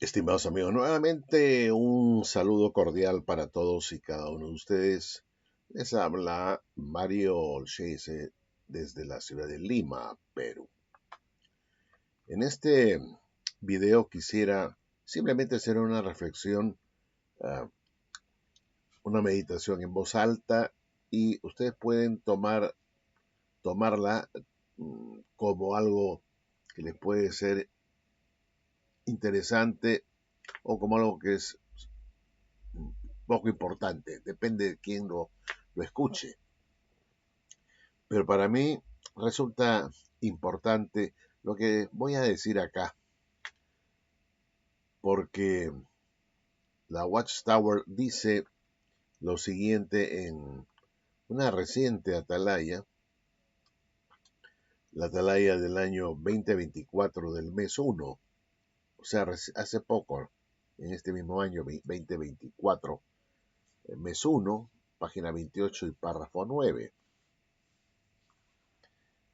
Estimados amigos, nuevamente un saludo cordial para todos y cada uno de ustedes. Les habla Mario Olshese desde la ciudad de Lima, Perú. En este video quisiera simplemente hacer una reflexión, uh, una meditación en voz alta, y ustedes pueden tomarla como algo que les puede ser interesante o como algo que es poco importante, depende de quién lo escuche. Pero para mí resulta importante lo que voy a decir acá, porque la Watchtower dice lo siguiente en una reciente atalaya, la atalaya del año 2024 del mes 1, o sea, hace poco, en este mismo año 2024, mes 1, página 28 y párrafo 9.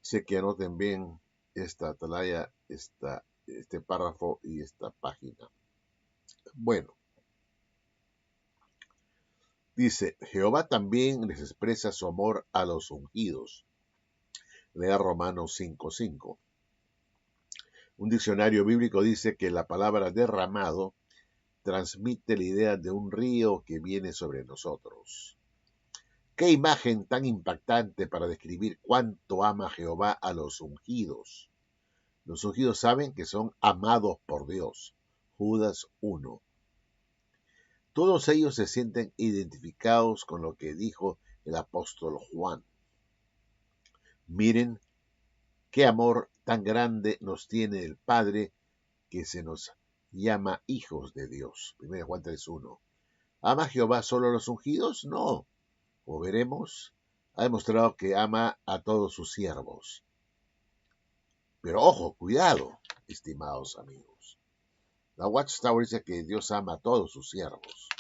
Sé que anoten bien esta atalaya, este párrafo y esta página. Bueno, dice, Jehová también les expresa su amor a los ungidos. Lea Romanos 5:5. Un diccionario bíblico dice que la palabra derramado transmite la idea de un río que viene sobre nosotros. Qué imagen tan impactante para describir cuánto ama Jehová a los ungidos. Los ungidos saben que son amados por Dios. Judas 1. Todos ellos se sienten identificados con lo que dijo el apóstol Juan. Miren qué amor tan grande nos tiene el Padre que se nos llama hijos de Dios. 1 Juan 3:1. ¿Ama Jehová solo a los ungidos? No. Como veremos, ha demostrado que ama a todos sus siervos. Pero ojo, cuidado, estimados amigos. La Watchtower dice que Dios ama a todos sus siervos.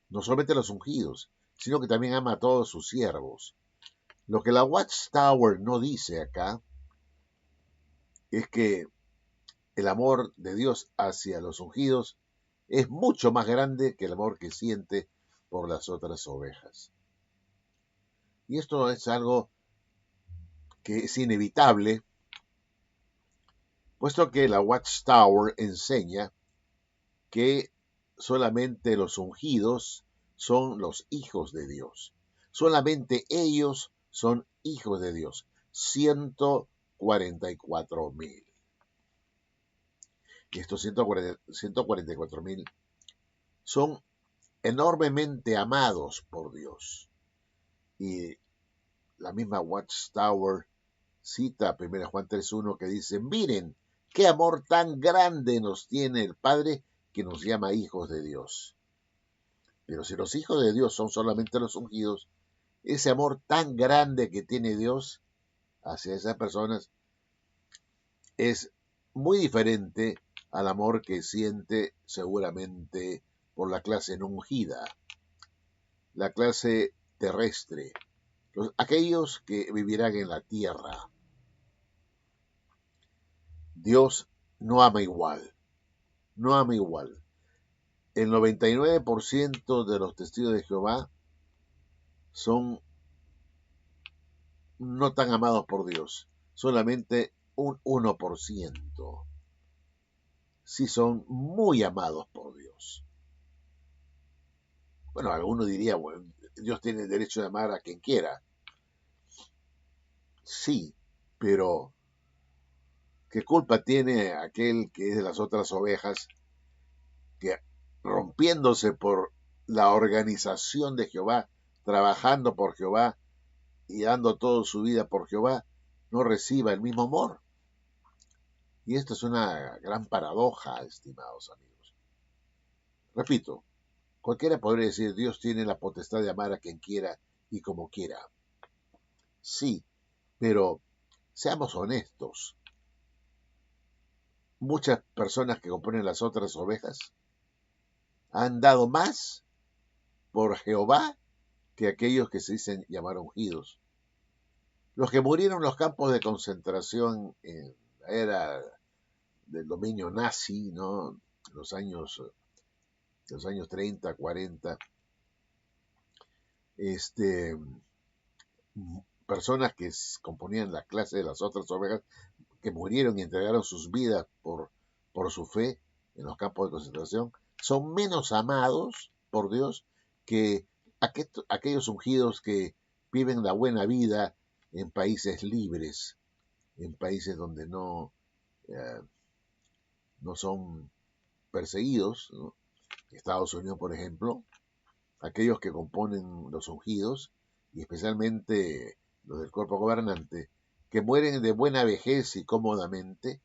No solamente a los ungidos, sino que también ama a todos sus siervos. Lo que la Watchtower no dice acá es que el amor de Dios hacia los ungidos es mucho más grande que el amor que siente por las otras ovejas. Y esto es algo que es inevitable, puesto que la Watchtower enseña que solamente los ungidos son los hijos de Dios. Solamente ellos son hijos de Dios. 144,000. Y estos 144,000 son enormemente amados por Dios. Y la misma Watchtower cita a 1 Juan 3:1 que dice, miren qué amor tan grande nos tiene el Padre que nos llama hijos de Dios. Pero si los hijos de Dios son solamente los ungidos, ese amor tan grande que tiene Dios hacia esas personas es muy diferente al amor que siente seguramente por la clase no ungida, la clase terrestre, aquellos que vivirán en la tierra. Dios no ama igual, no ama igual. El 99% de los testigos de Jehová son no tan amados por Dios, solamente un 1% sí son muy amados por Dios. Bueno, alguno diría, bueno, Dios tiene el derecho de amar a quien quiera. Sí, pero ¿qué culpa tiene aquel que es de las otras ovejas que rompiéndose por la organización de Jehová, trabajando por Jehová y dando toda su vida por Jehová, no reciba el mismo amor? Y esto es una gran paradoja, estimados amigos. Repito, cualquiera podría decir, Dios tiene la potestad de amar a quien quiera y como quiera. Sí, pero seamos honestos. Muchas personas que componen las otras ovejas han dado más por Jehová que aquellos que se dicen llamar ungidos. Los que murieron en los campos de concentración en la era del dominio nazi, ¿no? Los años 30, 40, este, personas que componían la clase de las otras ovejas, que murieron y entregaron sus vidas por su fe en los campos de concentración, son menos amados por Dios que aquellos ungidos que viven la buena vida en países libres, en países donde eh, no son perseguidos, ¿no? Estados Unidos, por ejemplo, aquellos que componen los ungidos, y especialmente los del cuerpo gobernante, que mueren de buena vejez y cómodamente,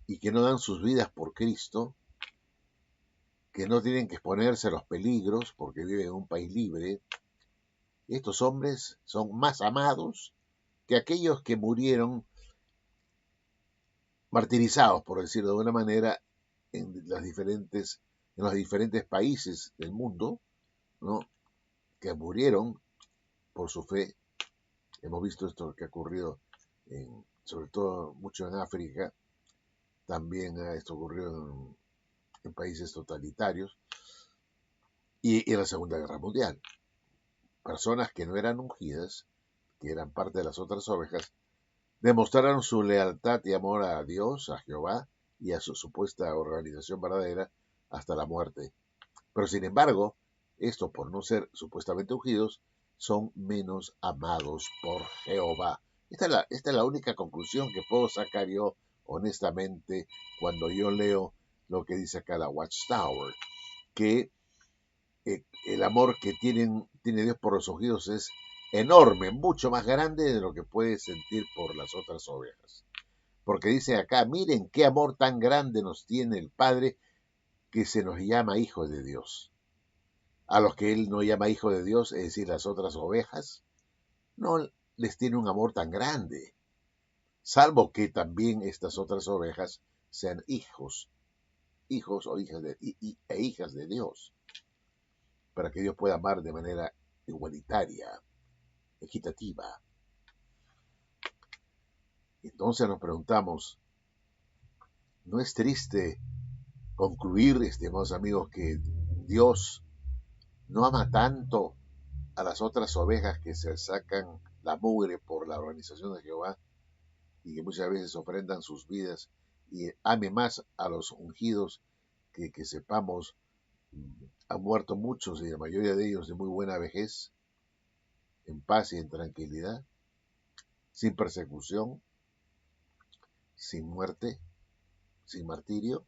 y que no dan sus vidas por Cristo, que no tienen que exponerse a los peligros porque viven en un país libre, estos hombres son más amados que aquellos que murieron martirizados, por decirlo de alguna manera, en los diferentes países del mundo, ¿no? Que murieron por su fe. Hemos visto esto que ha ocurrido, sobre todo mucho en África, también esto ocurrió en países totalitarios, y en la Segunda Guerra Mundial. Personas que no eran ungidas, que eran parte de las otras ovejas, demostraron su lealtad y amor a Dios, a Jehová y a su supuesta organización verdadera hasta la muerte. Pero sin embargo, estos, por no ser supuestamente ungidos, son menos amados por Jehová. Esta es la única conclusión que puedo sacar yo honestamente cuando yo leo lo que dice acá la Watchtower, que el amor que tiene Dios por los ungidos es enorme, mucho más grande de lo que puede sentir por las otras ovejas. Porque dice acá, miren qué amor tan grande nos tiene el Padre, que se nos llama hijos de Dios. A los que Él no llama hijos de Dios, es decir, las otras ovejas, no les tiene un amor tan grande, salvo que también estas otras ovejas sean hijos o hijas e hijas de Dios, para que Dios pueda amar de manera igualitaria, equitativa. Entonces nos preguntamos, ¿no es triste concluir, estimados amigos, que Dios no ama tanto a las otras ovejas que se sacan la mugre por la organización de Jehová y que muchas veces ofrendan sus vidas, y ame más a los ungidos que sepamos han muerto muchos y la mayoría de ellos de muy buena vejez, en paz y en tranquilidad, sin persecución, sin muerte, sin martirio?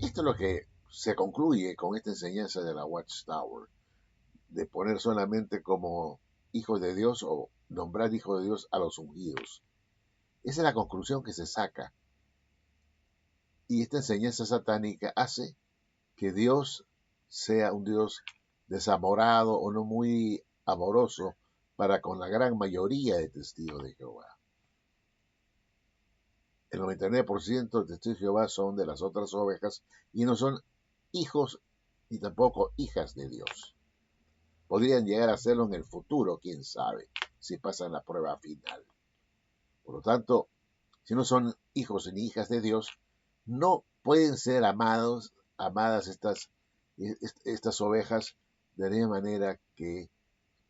Esto es lo que se concluye con esta enseñanza de la Watchtower, de poner solamente como hijos de Dios o nombrar hijos de Dios a los ungidos. Esa es la conclusión que se saca. Y esta enseñanza satánica hace que Dios sea un Dios desamorado o no muy amoroso para con la gran mayoría de testigos de Jehová. El 99% de testigos de Jehová son de las otras ovejas y no son hijos ni tampoco hijas de Dios. Podrían llegar a serlo en el futuro, quién sabe, si pasan la prueba final. Por lo tanto, si no son hijos ni hijas de Dios, no pueden ser amadas estas ovejas de la misma manera que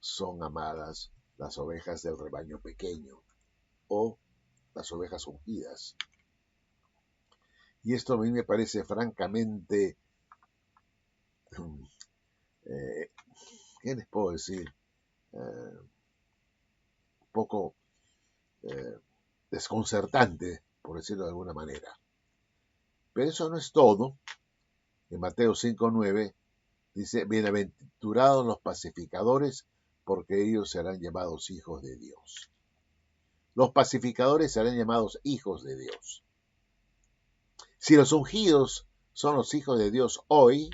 son amadas las ovejas del rebaño pequeño o las ovejas ungidas. Y esto a mí me parece francamente, ¿qué les puedo decir? Un poco desconcertante, por decirlo de alguna manera. Pero eso no es todo. En Mateo 5:9 dice, bienaventurados los pacificadores, porque ellos serán llamados hijos de Dios. Los pacificadores serán llamados hijos de Dios. Si los ungidos son los hijos de Dios hoy,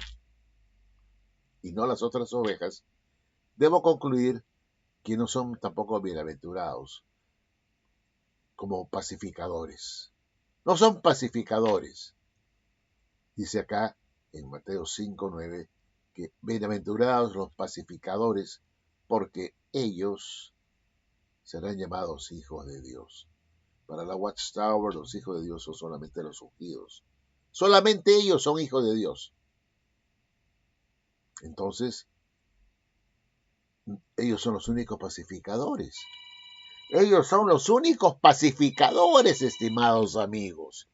y no las otras ovejas, debo concluir que no son tampoco bienaventurados como pacificadores. No son pacificadores. Dice acá en Mateo 5:9 que bienaventurados los pacificadores, porque ellos serán llamados hijos de Dios. Para la Watchtower, los hijos de Dios son solamente los ungidos. Solamente ellos son hijos de Dios. Entonces, ellos son los únicos pacificadores. Ellos son los únicos pacificadores, estimados amigos.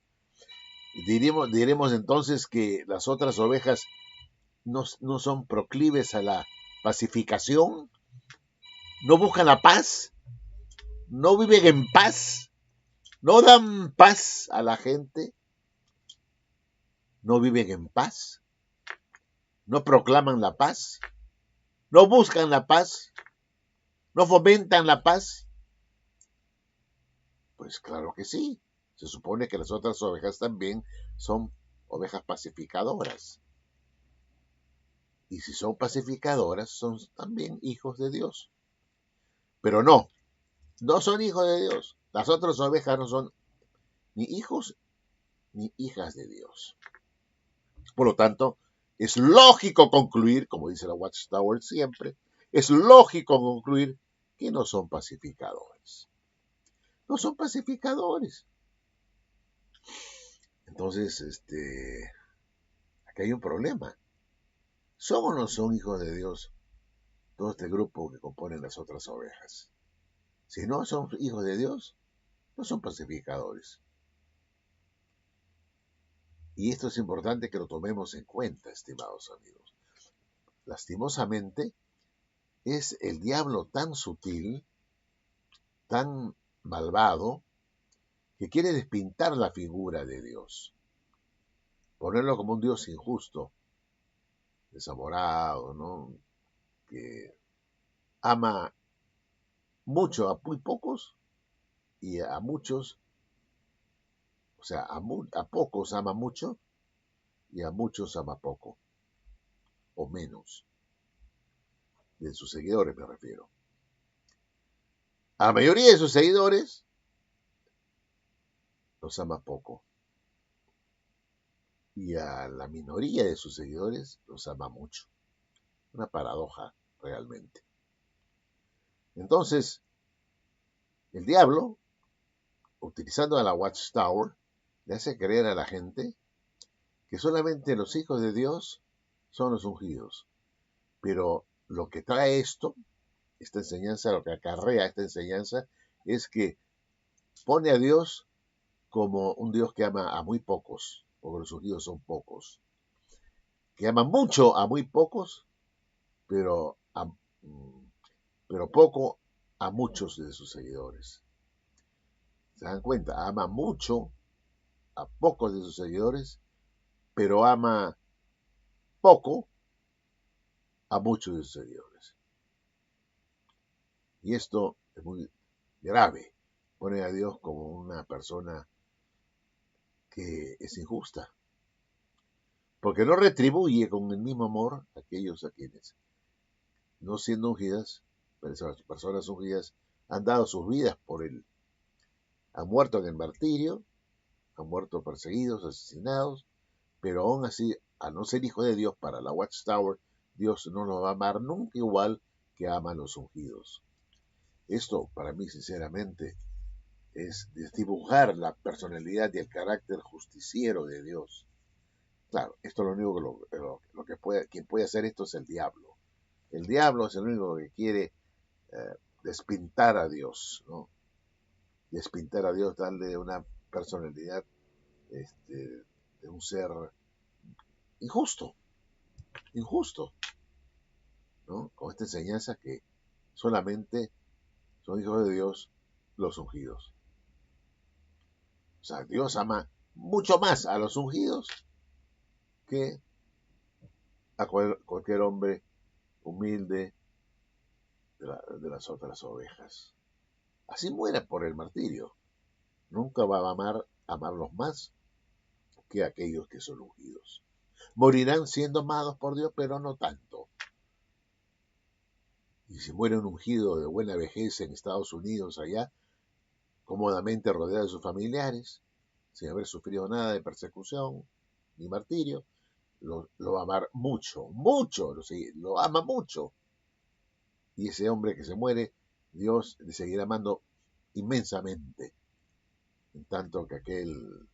Diremos entonces que las otras ovejas no son proclives a la pacificación, no buscan la paz, no viven en paz, no dan paz a la gente, no viven en paz, no proclaman la paz, no buscan la paz, no fomentan la paz. Pues claro que sí. Se supone que las otras ovejas también son ovejas pacificadoras. Y si son pacificadoras, son también hijos de Dios. Pero no son hijos de Dios. Las otras ovejas no son ni hijos ni hijas de Dios. Por lo tanto, es lógico concluir, como dice la Watchtower siempre, es lógico concluir que no son pacificadores. No son pacificadores. Entonces, aquí hay un problema. ¿Son o no son hijos de Dios todo este grupo que componen las otras ovejas? Si no son hijos de Dios, no son pacificadores. Y esto es importante que lo tomemos en cuenta, estimados amigos. Lastimosamente, es el diablo tan sutil, tan malvado, que quiere despintar la figura de Dios, ponerlo como un Dios injusto, desamorado, ¿no? Que ama mucho a muy pocos y a muchos, o sea, a pocos ama mucho y a muchos ama poco, o menos, de sus seguidores me refiero. A la mayoría de sus seguidores los ama poco. Y a la minoría de sus seguidores los ama mucho. Una paradoja realmente. Entonces, el diablo, utilizando a la Watchtower, le hace creer a la gente que solamente los hijos de Dios son los ungidos. Pero lo que trae esta enseñanza, lo que acarrea esta enseñanza, es que pone a Dios como un Dios que ama a muy pocos, porque los ungidos son pocos. Que ama mucho a muy pocos, pero poco a muchos de sus seguidores. ¿Se dan cuenta? Ama mucho a pocos de sus seguidores, pero ama poco a muchos de sus seguidores. Y esto es muy grave. Pone a Dios como una persona que es injusta, porque no retribuye con el mismo amor a aquellos a quienes, no siendo ungidas, personas ungidas, han dado sus vidas por él. Han muerto en el martirio, han muerto perseguidos, asesinados, pero aún así, al no ser hijo de Dios para la Watchtower, Dios no nos va a amar nunca igual que ama a los ungidos. Esto, para mí, sinceramente, es desdibujar la personalidad y el carácter justiciero de Dios. Claro, esto es lo único que quien puede hacer esto es el diablo. El diablo es el único que quiere despintar a Dios, ¿no? Despintar a Dios, darle una personalidad de un ser injusto, ¿no? Con esta enseñanza que solamente son hijos de Dios los ungidos. O sea, Dios ama mucho más a los ungidos que a cualquier hombre humilde de las otras ovejas. Así muera por el martirio. Nunca va a amarlos más que aquellos que son ungidos. Morirán siendo amados por Dios, pero no tanto. Y si muere un ungido de buena vejez en Estados Unidos, allá, cómodamente rodeado de sus familiares, sin haber sufrido nada de persecución ni martirio, lo va a amar mucho, lo ama mucho. Y ese hombre que se muere, Dios le seguirá amando inmensamente. en tanto que aquel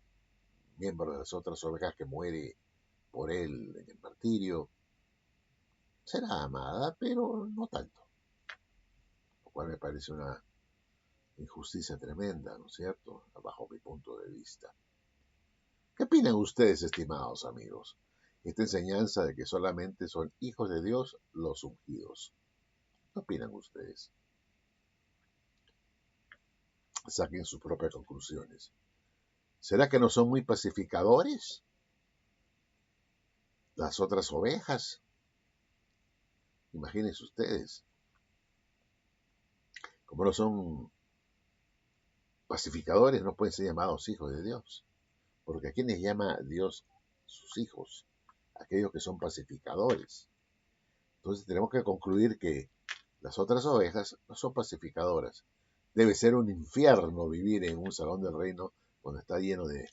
miembro de las otras ovejas que muere por él en el martirio será amada, pero no tanto, lo cual me parece una injusticia tremenda, ¿no es cierto?, bajo mi punto de vista. ¿Qué opinan ustedes, estimados amigos? Esta enseñanza de que solamente son hijos de Dios los ungidos. ¿Qué opinan ustedes? Saquen sus propias conclusiones. ¿Será que no son muy pacificadores las otras ovejas? Imagínense ustedes, como no son pacificadores, no pueden ser llamados hijos de Dios. Porque ¿a quiénes llama Dios sus hijos? Aquellos que son pacificadores. Entonces tenemos que concluir que las otras ovejas no son pacificadoras. Debe ser un infierno vivir en un salón del reino donde está lleno de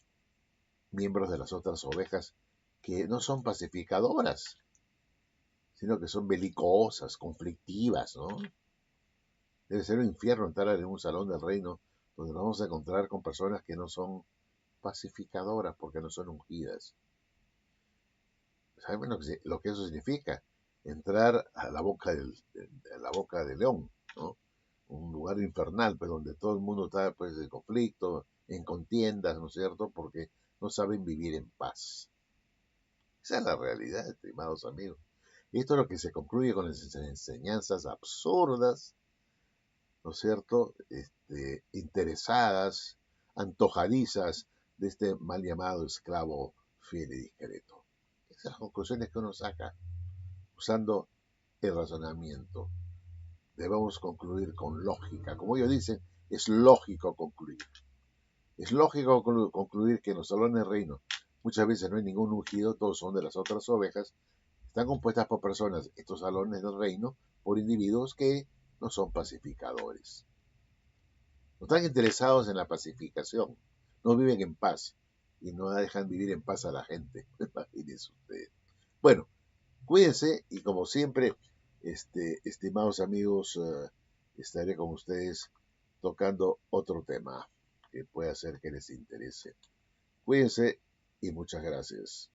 miembros de las otras ovejas que no son pacificadoras, sino que son belicosas, conflictivas, ¿no? Debe ser un infierno entrar en un salón del reino donde nos vamos a encontrar con personas que no son pacificadoras porque no son ungidas. ¿Saben lo que eso significa? Entrar a la boca del león, ¿no? Un lugar infernal, pues donde todo el mundo está pues en conflicto, en contiendas, ¿no es cierto? Porque no saben vivir en paz. Esa es la realidad, estimados amigos. Y esto es lo que se concluye con las enseñanzas absurdas, ¿no es cierto? Interesadas, antojadizas de este mal llamado esclavo fiel y discreto. Esas son las conclusiones que uno saca usando el razonamiento. Debemos concluir con lógica. Como ellos dicen, es lógico concluir. Es lógico concluir que en los salones del reino muchas veces no hay ningún ungido, todos son de las otras ovejas. Están compuestas por personas, estos salones del reino, por individuos que no son pacificadores. No están interesados en la pacificación, no viven en paz y no dejan vivir en paz a la gente. Imagínense ustedes. Bueno, cuídense y como siempre, estimados amigos, estaré con ustedes tocando otro tema que pueda ser que les interese. Cuídense y muchas gracias.